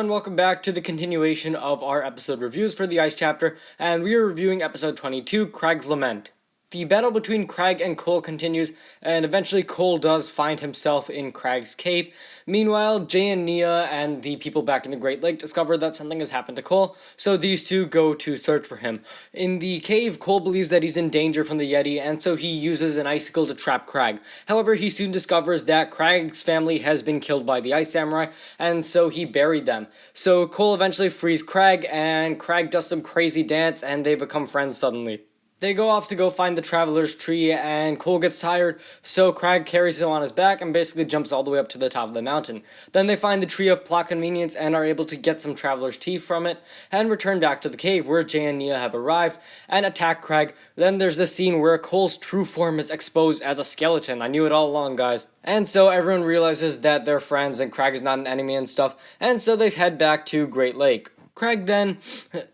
everyone, welcome back to the continuation of our episode reviews for the Ice chapter, and we are reviewing episode 22, Krag's Lament. The battle between Krag and Cole continues, and eventually Cole does find himself in Krag's cave. Meanwhile, Jay and Nia and the people back in the Great Lake discover that something has happened to Cole, so these two go to search for him. In the cave, Cole believes that he's in danger from the Yeti, and so he uses an icicle to trap Krag. However, he soon discovers that Krag's family has been killed by the Ice Samurai, and so he buried them. So Cole eventually frees Krag, and Krag does some crazy dance, and they become friends suddenly. They go off to go find the Traveler's Tree, and Cole gets tired, so Krag carries him on his back and basically jumps all the way up to the top of the mountain. Then they find the Tree of Plot Convenience and are able to get some Traveler's Tea from it, and return back to the cave where Jay and Nia have arrived, and attack Krag. Then there's this scene where Cole's true form is exposed as a skeleton. I knew it all along, guys. And so everyone realizes that they're friends and Krag is not an enemy and stuff, and so they head back to Great Lake. Krag then,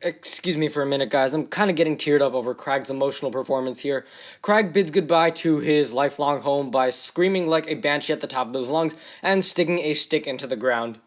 excuse me for a minute guys, I'm kind of getting teared up over Krag's emotional performance here. Krag bids goodbye to his lifelong home by screaming like a banshee at the top of his lungs and sticking a stick into the ground.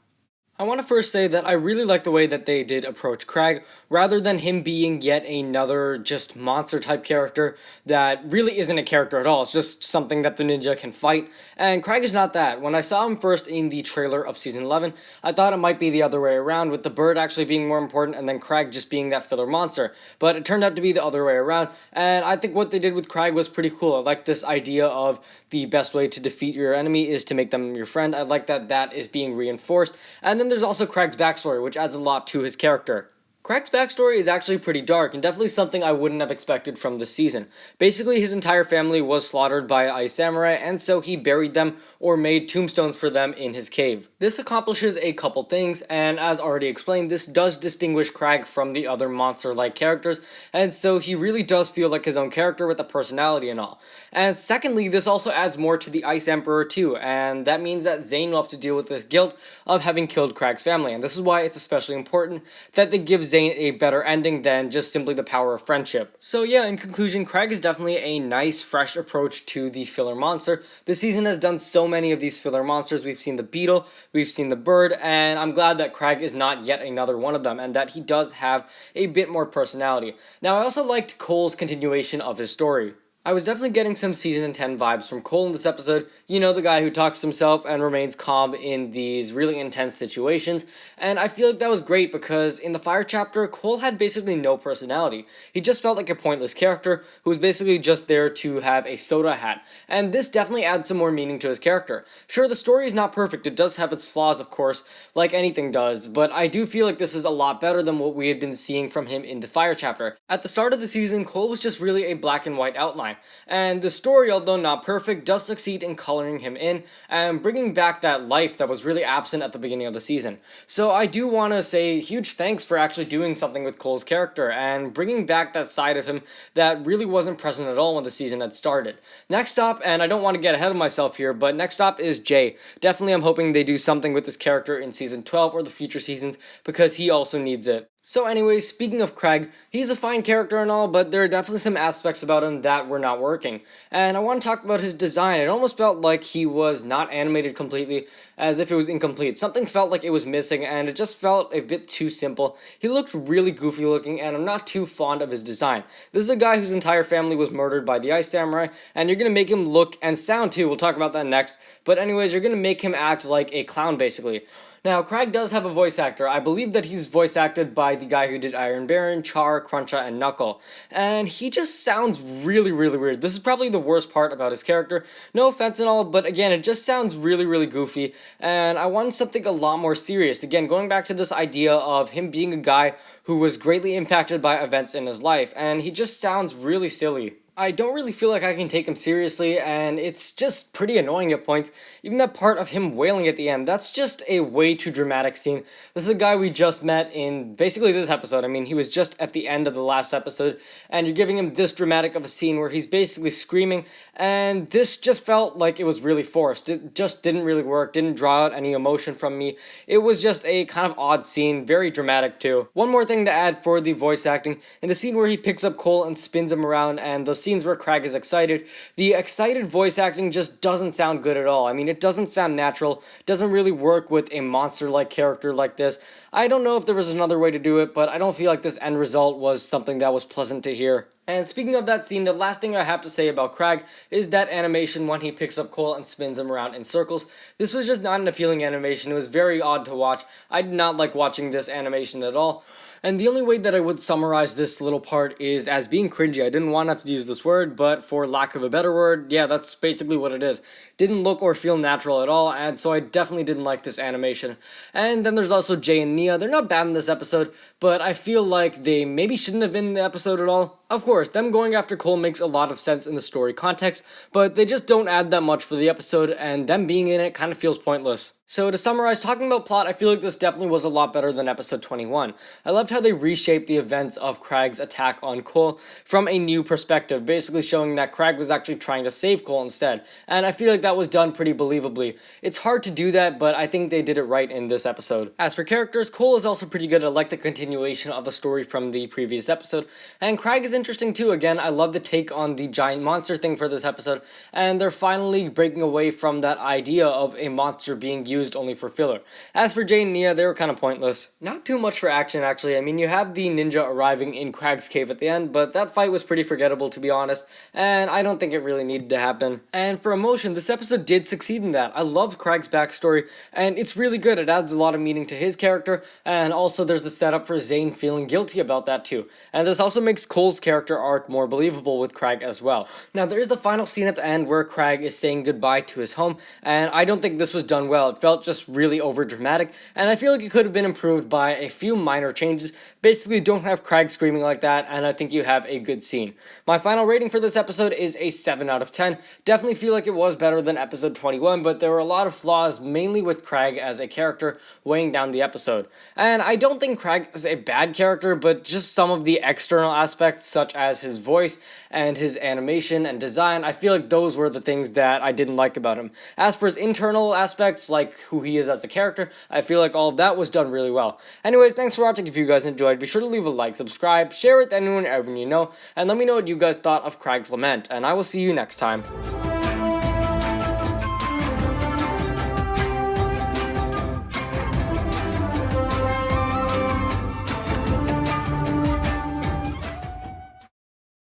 I want to first say that I really like the way that they did approach Krag, rather than him being yet another just monster type character that really isn't a character at all. It's just something that the ninja can fight, and Krag is not that. When I saw him first in the trailer of season 11, I thought it might be the other way around, with the bird actually being more important and then Krag just being that filler monster, but it turned out to be the other way around, and I think what they did with Krag was pretty cool. I like this idea of the best way to defeat your enemy is to make them your friend. I like that that is being reinforced, and then there's also Krag's backstory, which adds a lot to his character. Krag's backstory is actually pretty dark, and definitely something I wouldn't have expected from this season. Basically, his entire family was slaughtered by Ice Samurai, and so he buried them or made tombstones for them in his cave. This accomplishes a couple things, and as already explained, this does distinguish Krag from the other monster-like characters, and so he really does feel like his own character with a personality and all. And secondly, this also adds more to the Ice Emperor too, and that means that Zane will have to deal with the guilt of having killed Krag's family, and this is why it's especially important that they give Zane a better ending than just simply the power of friendship. So yeah, in conclusion, Krag is definitely a nice, fresh approach to the filler monster. This season has done so many of these filler monsters. We've seen the beetle, we've seen the bird, and I'm glad that Krag is not yet another one of them, and that he does have a bit more personality. Now, I also liked Cole's continuation of his story. I was definitely getting some Season 10 vibes from Cole in this episode. You know, the guy who talks to himself and remains calm in these really intense situations. And I feel like that was great because in the Fire chapter, Cole had basically no personality. He just felt like a pointless character who was basically just there to have a soda hat. And this definitely adds some more meaning to his character. Sure, the story is not perfect. It does have its flaws, of course, like anything does. But I do feel like this is a lot better than what we had been seeing from him in the Fire chapter. At the start of the season, Cole was just really a black and white outline. And the story, although not perfect, does succeed in coloring him in and bringing back that life that was really absent at the beginning of the season. So I do want to say huge thanks for actually doing something with Cole's character and bringing back that side of him that really wasn't present at all when the season had started. Next up, and I don't want to get ahead of myself here, but next up is Jay. Definitely I'm hoping they do something with this character in season 12 or the future seasons because he also needs it. So anyways, speaking of Krag, he's a fine character and all, but there are definitely some aspects about him that were not working. And I want to talk about his design. It almost felt like he was not animated completely, as if it was incomplete. Something felt like it was missing, and it just felt a bit too simple. He looked really goofy looking, and I'm not too fond of his design. This is a guy whose entire family was murdered by the Ice Samurai, and you're going to make him look and sound too. We'll talk about that next. But anyways, you're going to make him act like a clown, basically. Now, Krag does have a voice actor. I believe that he's voice acted by the guy who did Iron Baron, Char, Cruncha, and Knuckle. And he just sounds really, really weird. This is probably the worst part about his character. No offense and all, but again, it just sounds really, really goofy. And I wanted something a lot more serious. Again, going back to this idea of him being a guy who was greatly impacted by events in his life. And he just sounds really silly. I don't really feel like I can take him seriously, and it's just pretty annoying at points. Even that part of him wailing at the end, that's just a way too dramatic scene. This is a guy we just met in basically this episode. I mean, he was just at the end of the last episode, and you're giving him this dramatic of a scene where he's basically screaming, and this just felt like it was really forced. It just didn't really work, didn't draw out any emotion from me. It was just a kind of odd scene, very dramatic too. One more thing to add for the voice acting, in the scene where he picks up Cole and spins him around, and the scenes where Krag is excited, the excited voice acting just doesn't sound good at all. I mean, it doesn't sound natural, doesn't really work with a monster-like character like this. I don't know if there was another way to do it, but I don't feel like this end result was something that was pleasant to hear. And speaking of that scene, the last thing I have to say about Krag is that animation when he picks up Cole and spins him around in circles. This was just not an appealing animation. It was very odd to watch. I did not like watching this animation at all. And the only way that I would summarize this little part is as being cringy. I didn't want to have to use this word, but for lack of a better word, yeah, that's basically what it is. Didn't look or feel natural at all, and so I definitely didn't like this animation. And then there's also Jay and Nia. They're not bad in this episode, but I feel like they maybe shouldn't have been in the episode at all. Of course, them going after Cole makes a lot of sense in the story context, but they just don't add that much for the episode, and them being in it kind of feels pointless. So to summarize, talking about plot, I feel like this definitely was a lot better than episode 21. I loved how they reshaped the events of Krag's attack on Cole from a new perspective, basically showing that Krag was actually trying to save Cole instead, and I feel like that was done pretty believably. It's hard to do that, but I think they did it right in this episode. As for characters, Cole is also pretty good. I like the continuation of the story from the previous episode, and Krag is interesting too. Again, I love the take on the giant monster thing for this episode, and they're finally breaking away from that idea of a monster being used only for filler. As for Jay and Nia, they were kind of pointless. Not too much for action, actually. I mean, you have the ninja arriving in Krag's cave at the end, but that fight was pretty forgettable, to be honest, and I don't think it really needed to happen. And for emotion, this episode did succeed in that. I loved Krag's backstory, and it's really good. It adds a lot of meaning to his character, and also there's the setup for Zane feeling guilty about that too. And this also makes Cole's character arc more believable with Krag as well. Now, there is the final scene at the end where Krag is saying goodbye to his home, and I don't think this was done well. It felt just really over dramatic, and I feel like it could have been improved by a few minor changes. Basically, don't have Krag screaming like that, and I think you have a good scene. My final rating for this episode is a 7 out of 10. Definitely feel like it was better than episode 21, but there were a lot of flaws, mainly with Krag as a character weighing down the episode. And I don't think Krag is a bad character, but just some of the external aspects, such as his voice and his animation and design, I feel like those were the things that I didn't like about him. As for his internal aspects, like who he is as a character, I feel like all of that was done really well. Anyways, thanks for watching. If you guys enjoyed, be sure to leave a like, subscribe, share with anyone, everyone you know, and let me know what you guys thought of Krag's Lament, and I will see you next time.